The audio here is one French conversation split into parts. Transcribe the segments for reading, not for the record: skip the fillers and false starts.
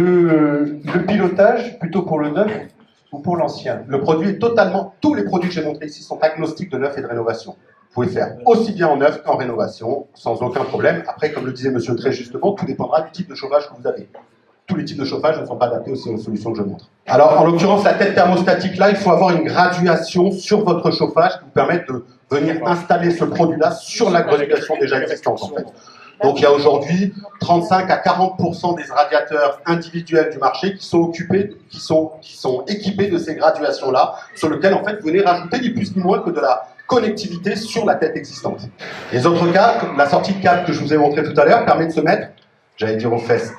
le pilotage plutôt pour le neuf ou pour l'ancien? Le produit est totalement, tous les produits que j'ai montrés ici sont agnostiques de neuf et de rénovation. Vous pouvez faire aussi bien en neuf qu'en rénovation, sans aucun problème. Après, comme le disait monsieur très justement, tout dépendra du type de chauffage que vous avez. Tous les types de chauffage ne sont pas adaptés aussi aux solutions que je montre. Alors, en l'occurrence, la tête thermostatique, là, il faut avoir une graduation sur votre chauffage qui vous permette de venir installer ce produit-là sur la graduation déjà existante, en fait. Donc, il y a aujourd'hui 35 à 40% des radiateurs individuels du marché qui sont équipés de ces graduations-là, sur lesquelles, en fait, vous venez rajouter ni plus ni moins que de la connectivité sur la tête existante. Les autres cas, la sortie de câble que je vous ai montré tout à l'heure, permet de se mettre, j'allais dire aux fesses,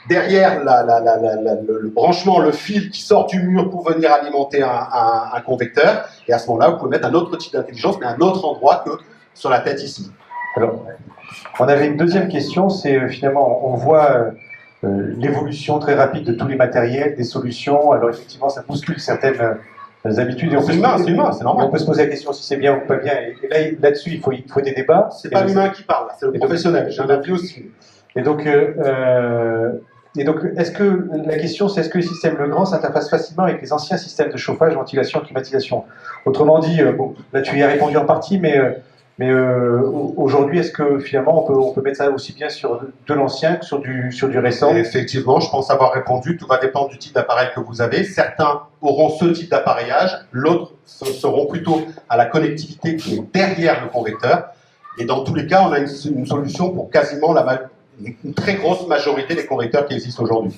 derrière le branchement, le fil qui sort du mur pour venir alimenter un convecteur, et à ce moment-là, vous pouvez mettre un autre type d'intelligence, mais à un autre endroit que sur la tête ici. Alors, on avait une deuxième question, c'est finalement, on voit l'évolution très rapide de tous les matériels, des solutions, alors effectivement, ça bouscule certaines habitudes. C'est humain, c'est normal. On peut se poser la question si c'est bien ou pas bien, et là-dessus, il faut des débats. C'est pas l'humain qui parle, c'est le professionnel, j'ai un avis aussi. Et donc, est-ce que la question, c'est est-ce que le système Legrand s'interface facilement avec les anciens systèmes de chauffage, ventilation, climatisation? Autrement dit, bon, là tu y as répondu en partie, mais aujourd'hui, est-ce que finalement on peut mettre ça aussi bien sur de l'ancien que sur du récent? Et effectivement, je pense avoir répondu. Tout va dépendre du type d'appareil que vous avez. Certains auront ce type d'appareillage, l'autre seront plutôt à la connectivité qui est derrière le convecteur. Et dans tous les cas, on a une solution pour quasiment une très grosse majorité des convecteurs qui existent aujourd'hui.